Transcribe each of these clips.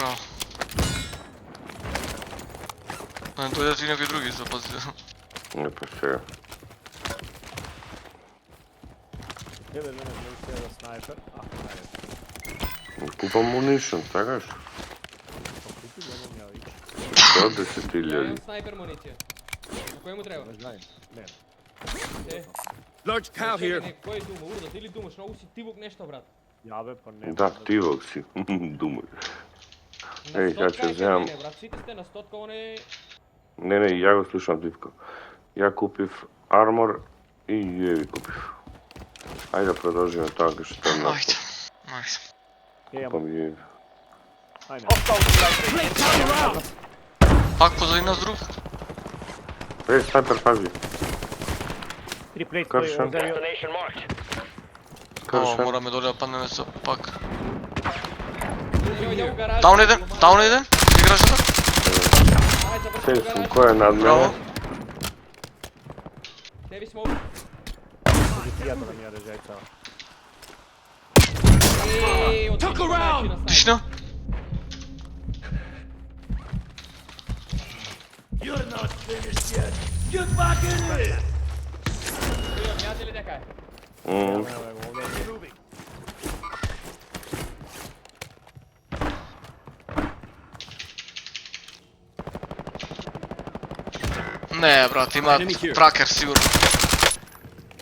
Браво. Не дојдат и некои други, запазите. Не па сега. Тебе мене не успеа да снайпер, најде. Купам мунишн, сакаш? Купи немам ја вич. Тоа Ја 10.000. имам снайпер муниција. На кој му треба? Не знаем. Не. Е, Large cow here. чекај, кој е дума? Урдат или думаш? Многу си тивок нешто, брат. Јабе, па не. Да, тивок си. Думај. На Еј, стотка кај е ќе земам. кај мене, брат. Сите сте на стотка, оне... Не, ја го слушам Дивко. Ја купив армор и јеви купив. Ајде да продолжиме тоа кај што е много. Ајде. Ајде. Купам јеви. Ајде. Пак позади нас друг. Снайпер, пази. Три плейт Кршен. стои, О, Кршен. мораме доле да паднеме со пак. Дојде у гараж. Даун еден, играчата. Ајде, заврши Сей у сум, гараж. кој е над Браво. мене? Теби смо... Полицијата да ми ја режај цела. Еј, од Took around! Тишно. You're not finished yet. Get back in here. Јате ли дека е? Moving. Не, брат, има Enemy here. тракер сигурно.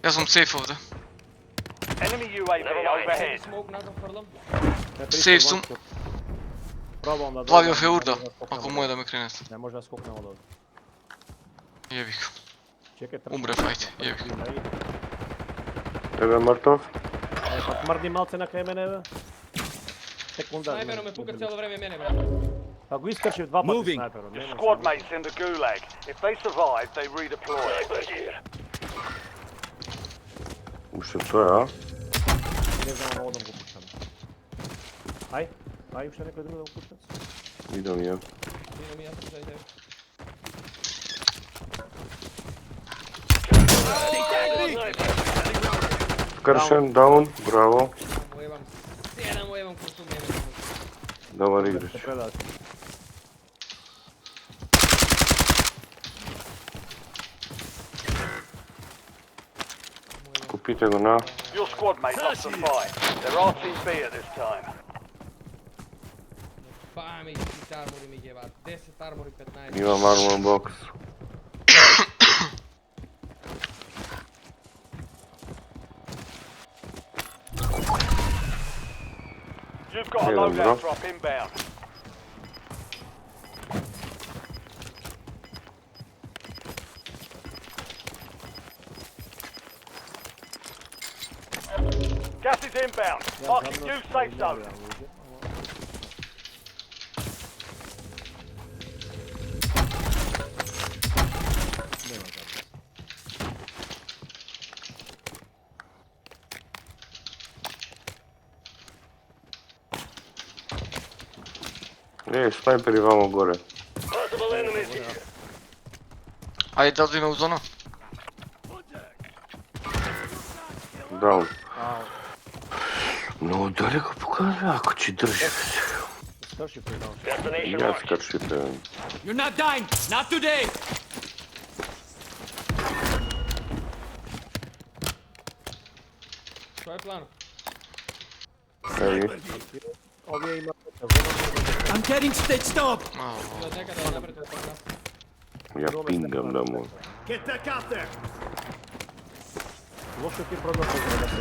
Јас сум сейф овде. Enemy UAV overhead. Смоук назад фрлам. Сейф сум. Пробам да Плавиов е дојдам, урда, не може да скокнем ако му е да ме кренете. Не може да скокнем од овде. Јевик. Чекај, трчам. Умре фајт, јевик. Еден мртов. Ајде, па мрди малце на кај мене, бе. Секунда. Снайперот ме пука цело време мене, брат. Па го искршив два пати Moving. снайперот. Your squad mates in the gulag. If they survive, they redeploy. Уште тоа, а? Не знам да одам го пуштам. Ај, уште некој друг да го пуштам. Идам ја. Идам и јас зај тебе. Кршен, даун, браво. Му ебам. Седам му ебам курсу мене. Добар играч. Се предаш. Купите го на... Your squad mate lost the fight. They're our team B at this time. Пами, 10 армори ми ги бат. 10 армори, 15. Имам армор бокс. You've got a Yeah, bro. loadout drop inbound. Gas is inbound. Marking new safe zone. Снайпери вамо горе. Possible enemies here. Ајде да одиме у зона. Даун. Ау, Много далеко покажа, ако ти држи. скршив при даун. Ја скршите. You're not dying. Not today. Кој е план? Еви, Овие има I'm getting stitched up. Од некаде од напред од нас. ја пингам да му. Get back out there. лошо ти продаваш да се.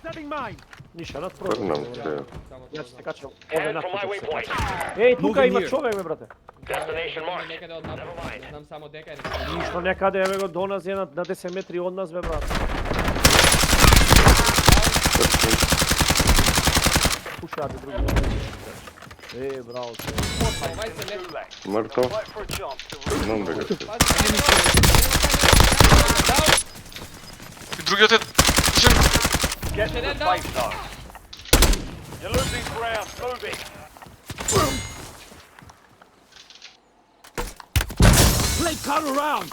Setting mine. Ниша, над Тргнам продаваш. се. Само Ја ќе те качам. Head Овде for my напред. waypoint. Еј, тука Moving има here. човек, бе, брате. Destination marked. Некаде од напред. Не знам само дека е. Ништо некаде, еве го до нас е на 10 метри од нас, бе, брат. Пушаат други. Браво. Овај се леп. Gulag. Мртов. Fight for a chance to Non бега се. И другиот е тушен. get to the safe zone. You're losing ground. Moving. Play car around.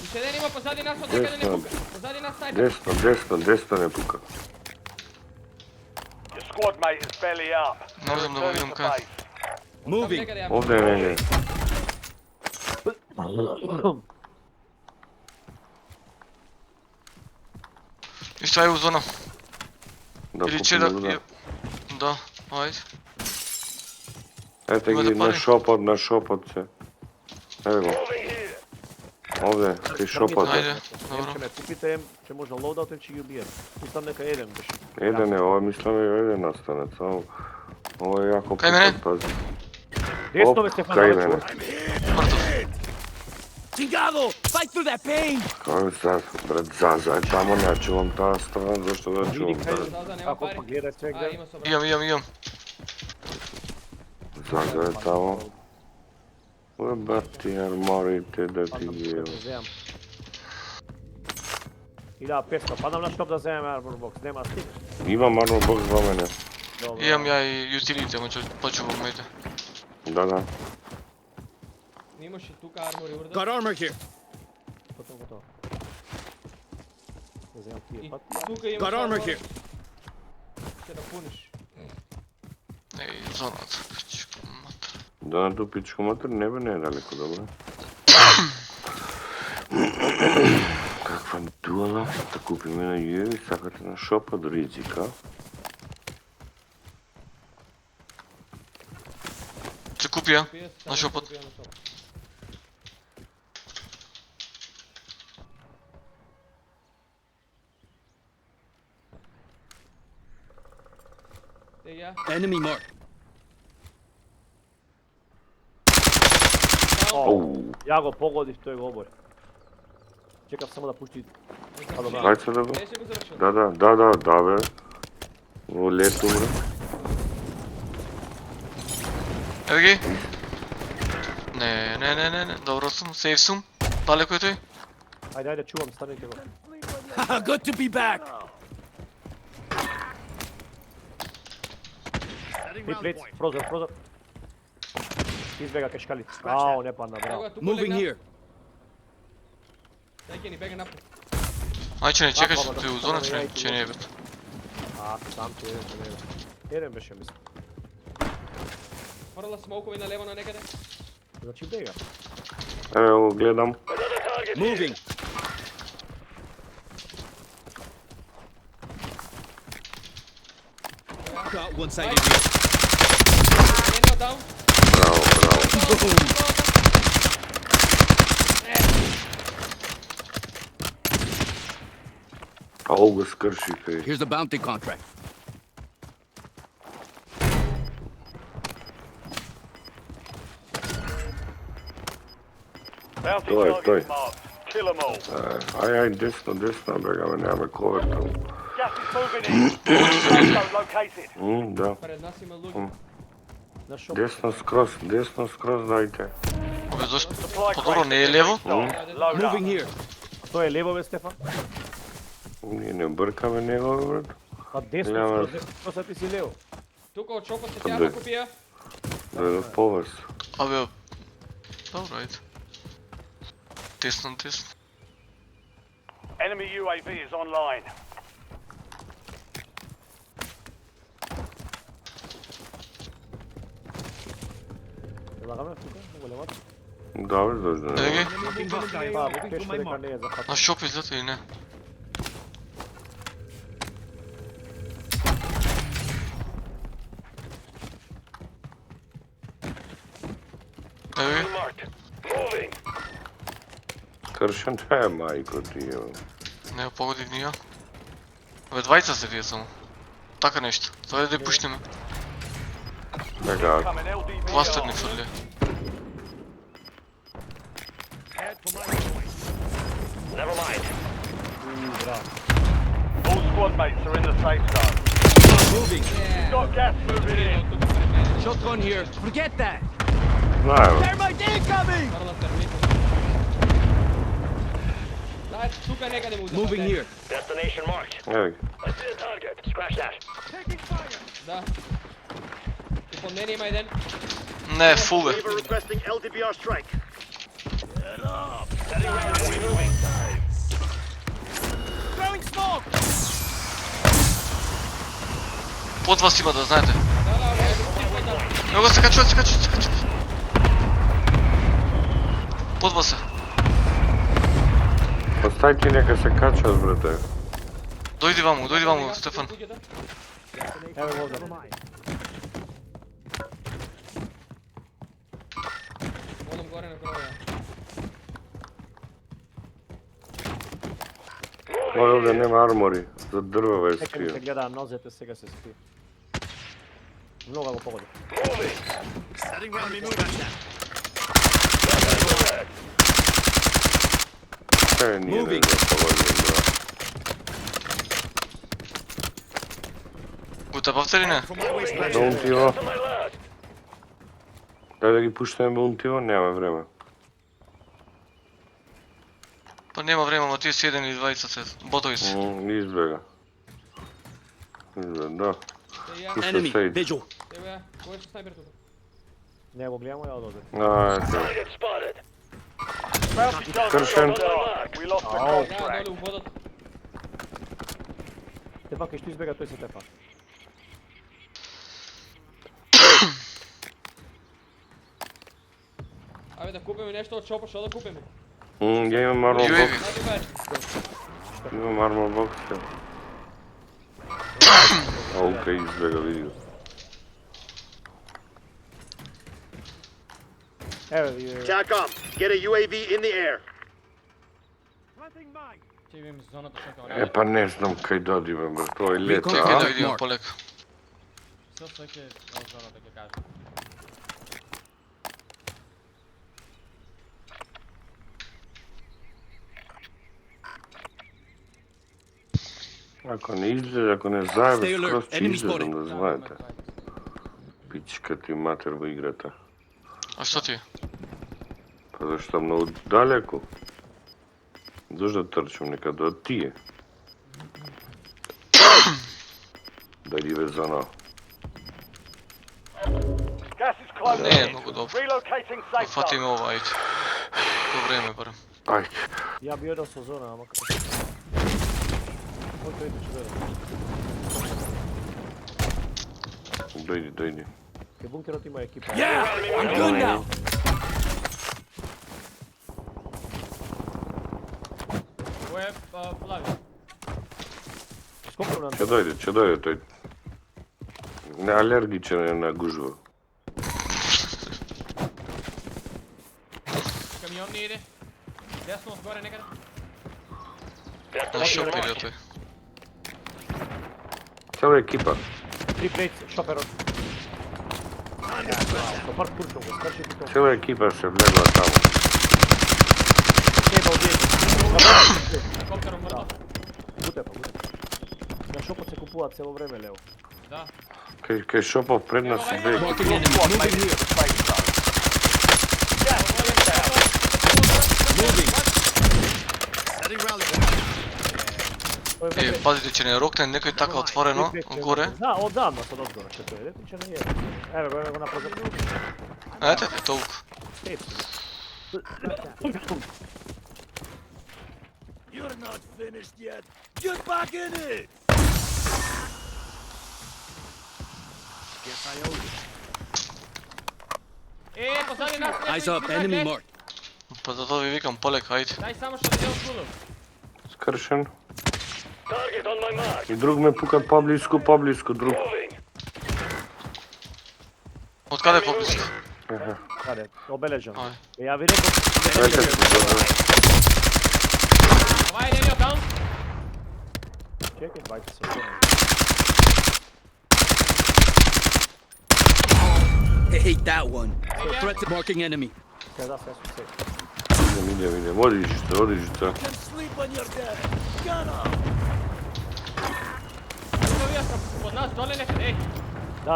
Уште еден има позади нас од некаде не пука. Позади нас снайпер. Десно не пука. Your squad mate is belly up. Не знам да го видам кај. Moving. Некаде ја Овде е негде. И што е у зона? Да Или че да... купиме, Да, ајде. Ете Има ги да на пали. шопот се. Еве го. Овде, кај шопот. Ајде, Ќе добро. ме купите, ќе може лоудаутен, ќе ги убием. Пустам нека еден беше. Еден е, ова мислам е еден остане, само ова е јако Кај мене? пази. Десно бе Стефан, Кај далеко. мене? Мртов. Chingado! Fight through that pain! Кај са, брат, заза е тамо, не чувам таа страна, зашто да чувам Види кај таа? Заза, нема Како пари. гледа човек да. Има собрано. Имам. Заза е тамо. Бати арморите да ти ги ево. Земам. 1500, падам на шоп да земем Armor Box, нема стиг. Имам армор бокс во мене. Добро. Имам ја и utility, ама ќе почувам мете. Да. Имаш и тука армори урда. Got armor here. Готово. Да земам тие И пат. тука имаш Got armor армор. here. Ќе да пуниш. Еј, зоната. Пичка, матер. Да на ту пичку матер, не бе, не е далеко, добро. Каква дуала, да купиме на Јуеви, сакате на шопот ризика. Ќе купија. Пие, На шопот. купија на шопот. Тега. Enemy mark. Оу, Ја го погодив, тој го обори. Чекав само да пушти. А добра. хајде се да го. Беше го завршил. Да бе. Во лето, бре. Ево ги. Не. Добро сум, сейф сум. Далеко е тој. Ајде, чувам, станете го. Good to be back! Ти плец, прозор. Избега кај шкалите. Ао, не падна, Ево браво. го, тука Moving легна. here. Дај ни бега напред. Ајде, не чекаш, баба, тој у да, зона да, ќе не е бит. А, сам ти еден, не. Еден беше, мислам. Фрла смоукови на лево на некаде. Значи бега. Ево го гледам. Moving. Got one sided here. Едно даун. Браво. Ау го скршифе. Here's the bounty contract. Bounty Toј, target тој. marked. Kill them all. Ај, десно, бегаме, немаме ковертал. Gas is moving in. Safe zone located. Да. Пред нас има луѓе. На шоп. Десно скроз дајте. Обе, зашто? Supply Подобро crate не е is лево? restocked. Load up. Moving here. Тој е лево, бе, Стефан? Ние не бркаме него, брат. Па десно, Няма. што се ти си лево? Тука од шопот се Там тя бе. купија. Да е поврс. Абе, добро, ајде. Тесно. Enemy UAV is online. Лагаме тука, го левато. Да, бе, зашто Ево не. ги. Па, тешко дека не е за факт. На шоп излета или не? Ево ги. Кршен е мајко ти, ево. Не погодив ни ја. Абе, двајца се тие само. Така нешто. Тоа е да ја пуштиме. Така, Coming LDV. Кластер не фрле. All squad mates are in the safe zone. Moving. Got gas moving in. Shotgun here. Forget that. знаеме. Thermite incoming! Фрла термит. Дај тука некаде му. Moving here. Destination marked. Ево ги. I see a target. Scratch that. Да. И под мене има еден. Не, фул бе. requesting LDBR strike. Throwing smoke! Под вас има да знаете. Да, Ево го се качува. Под вас е. Остави нека се качат, брате. Дојди ваму, Стефан. Ево го овде. Одам горе на кровија. Овде нема армори, за дрвава е Нека ми се скриен. гледа нозете, сега се скрие. Много го погоди. Setting round me moving. Nije ne položio, bro. Утепавте ли не? From my waistline. Бунтиво. Дај да ги пуштаме бунтиво, нема време. Па нема време, ама тие си 1 или 2 се. Ботови се. Избега. Да. Пушта Enemy, сейд. vigil. Ево ја, кој е снайпер тука? Не го гледamo, ја ододе. Ето. Кршен. Кршен. We lost the Ау, contract. Долу у водот. тепа кај што избега, тој се тепа. Ајде да купиме нешто од шопот, што да купиме? Ја имам армор UAV. бокс. Ајде баш. Имам армор бокс. Ау, кај избега, види го. Еве, TACOM, get a UAV in the air. Ќе видим зоната што како. Па не знам кај додиме, бре, тоа е лето, Ќе да а? видиме полека. Што ќе од зоната ќе кажа. Ако не излезе, ако не заебе, Stay alert, скроз ќе enemy излезам, spotted. да знаете. Пичка ти матер во играта. А што ти? Па зашто многу далеко. Зошто трчам некаде од тие? Да ги ве зона. Gas is closing Не е in. многу добро. Relocating safe Фатиме zone. ова, ајде. По време барем. Ајде. ја би одел со зона, ама како... Мој тој ќе дојде. Дојди, дојди. Кај бункерот има екипа. Yeah, I'm good now. Кој е плави? Скопно на Ќе дојде тој. Не алергичен е на гужва. Камион не иде. Десно од горе некаде. На шоп или тој. Цела екипа. три плейт, шоперот. Добар куршо го, скачи тука. Цела екипа се влегла таму. Кеба одије. Коптером мртов. Гутепа. На шопот се купува цело време, лево. Да. Кај шопов пред нас се две. Marking enemy. Moving here. Moving. Setting rally point. Е, пазите че не рокне некој така отворено, горе. Да, одамна со одгора ќе дојде, че не е. Еве го, го направи. Ете, толку. You're not finished yet. Get back in it. Guess I owe you. Посади нас. Eyes up, enemy marked. Па за тоа ви викам полека, ајде. Дај само што видел шулов. Скршен. И друг ме пука поблиску, друг. Од каде поблиску? Каде? Обележано. Ај. Ја ви реков, Чекай, Ова е нелиот даун. чекај, бајте се. Hate that one. Threat to marking enemy. Сега да, сега сум се. Идем. Одиште. Can sleep when you're dead. Gun up. Тука вие сте под нас доле некаде. Еј.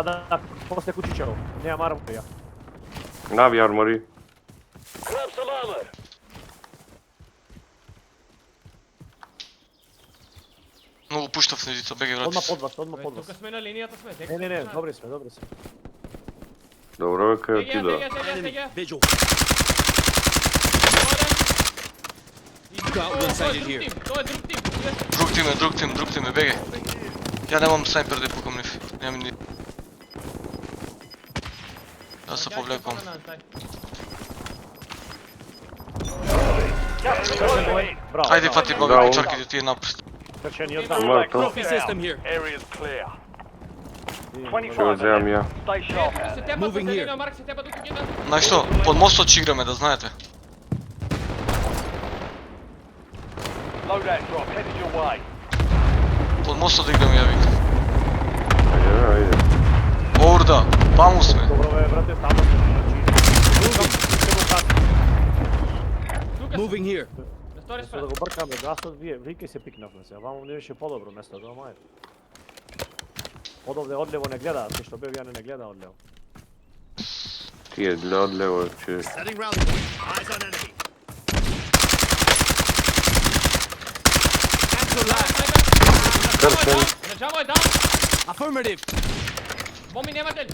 Да, после кучичаров. Немам армор ја. Нави армори. Многу пуштав снежица, беге Одма врати. под вас, одма под Тука вас. сме на линијата сме. Не, добри сме. Добро, бе, кај отидо. Enemy. Vigil. Тоа е друг тим. Друг тим е, беге. Ја немам снайпер да пукам нив. Немам ни. Јас се повлекувам. Gas is closing in. Браво. Ајде браво. фати Да, бога он- чарките тие напред. Крчен и Keep оддам. it Има back, то. trophy System down. here. Area's clear. Ќе 25 го земам ја. Stay sharp out Се there. тепат Moving со here. зелено, Марк се тепат тука гена. Знаеш што, под мостот ќе играме, да знаете. Loadout drop headed your way. Под мостот да играме, ја викам. Ајде, ајде. Орда, таму сме. Добро бе, брате, тамо сме. Тука Moving here. на стори Се да спрат. го бркаме гасот, вие се пикнавме се. Вамо не беше подобро место, да мај. Одовде одлево не гледаат, се што бев ја не гледа одлево. Тие одлево ќе... Setting rally point. Eyes on enemy. Cancel lag. Крчен. Режамо е даун. Affirmative. Боми немате ли?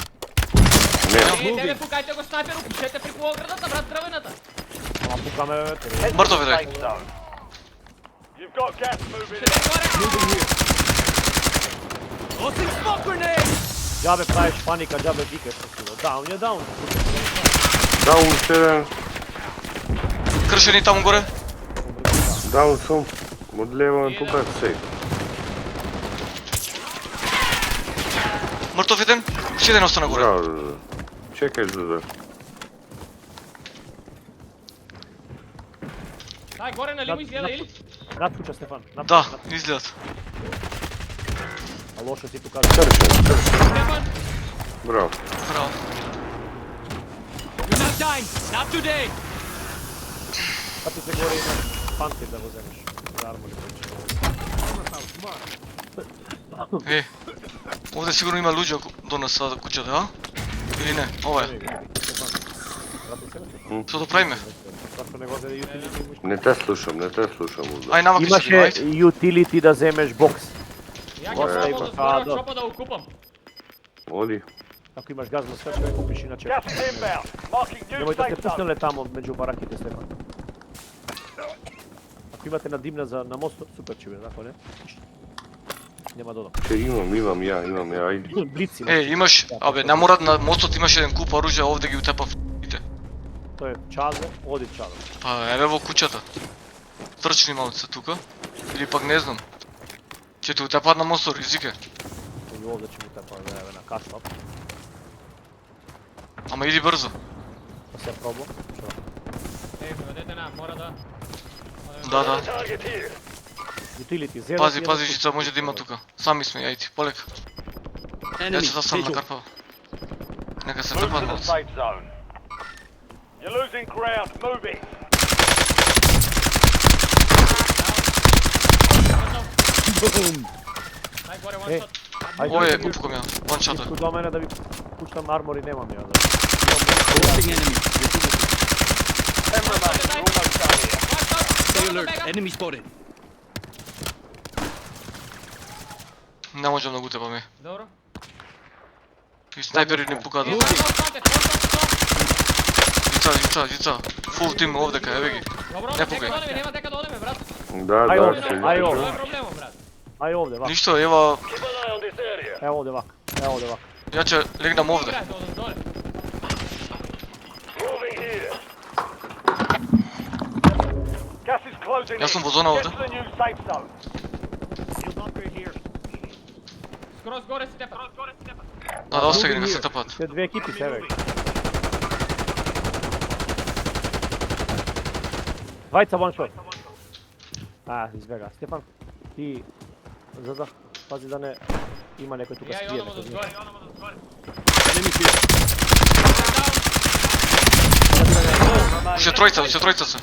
Не, Тебе пукајте го снайперу, пишете преку оградата, брат, дрвената. Ама пукаме бе, те. Head to Мртов the е, дај. safe zone. You've got gas moving in. Седе горе. Moving here. Tossing smoke grenade. Џабе правиш паника, џабе викаш. Даун е даун. даун 7, Кршени таму горе. даун сум. Одлево тука сейф. Мртов еден. Уште еден остана горе. Браво, чекај за Дај горе на лимо изгледа или? Над куча Стефан. Над Да, куча, над- изгледат. А лошо си тука. Крчен, крчен. Стефан, Браво. Браво. You're not dying. Not today. Кати се горе има панти да го земеш. За армори повеќе. Е. Овде сигурно има луѓе до нас сада куќата, а? Или не? Ова е. Брате се. Што да правиме? Зашто не го земе utility? Не те слушам, не те слушам. Ај наваки се Имаше ајде. utility да земеш бокс. ја ќе Горе само има. да зборам А, да. чопа да го купам. Оди. Ако имаш газ на скача, ја купиш иначе. Gas is inbound. Marking new Немојте да safe се zone. пуснеле тамо меѓу бараките, Стефан. Ако имате на димна за на мост, супер ќе биде, ако не? Нема додам. Че имам ја, ајде. Блици. Е, имаш, абе, не мора на мостот имаш еден куп оружје, овде ги утепав. Тој е чазе, оди чазе. Па, еве во куќата. Трчни малце тука. Или пак не знам. Ќе те утепат на мостот, ризике. Или овде ќе му тепа еве на кашлап. Ама иди брзо. Да се пробам. Е, доведете на, мора да... Да. Target here. Utility, зело. Пази, жица може да има тука. Сами сме, ајде, полека. Ја Enemy. ќе да сам Visual. накарпав. Нека се Move to тепат the малце. safe zone. You're losing ground. Move it. Boom. Дај горе, Е, one shot. Ој е, пукам ја, ванчата. Иску до мене да ви пуштам армори, немам ја. Boosting enemy. 10 remain. You're almost done here. One shot. Stay Добро, alert. бега. Enemy spotted. Не можам да го утепаме. Добро. И снайпери не пукаат. Е, one shot, Жица. Фул тим овдека, еве ги. Добро, Не дека пукај. да одеме, нема дека да одеме, брат. Да, Ај, да, овде, ќе ај, го овде. Тоа е проблемот, брат. Ај овде, вак. Ништо, ева, Keep an eye on this area. Ево овде, вак. Ево овде, вак. ја ќе легнам овде. Брат, да одам доле. Moving here. Gas is closing Јас сум in. во зона Get овде. to the new safe zone. Скроз горе си тепа. Да, остаги нека се тепат. Се две екипи се век. Двајца one shot. Избега. Стефан, ти за да пази да не има некој тука Ја и скриен. одам од згоре. Enemy here. Уште тројца се.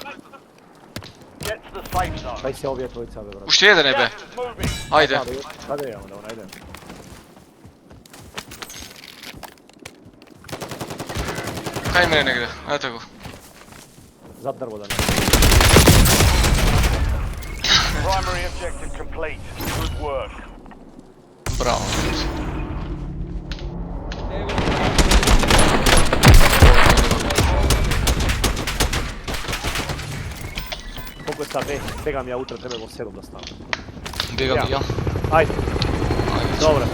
Get to the safe zone. Дај се овие тројца, бе, брат. Уште еден е бе. Gas is moving. Ајде. Каде ја, да најдем. Кај мене негде. Ете го. Зад дрво да не. Primary objective complete. Good work. Браво. Колку е сад, бегам ја утре, треба во 7 да ставам. Бегам и ја. Ајде. Ајде. Добре.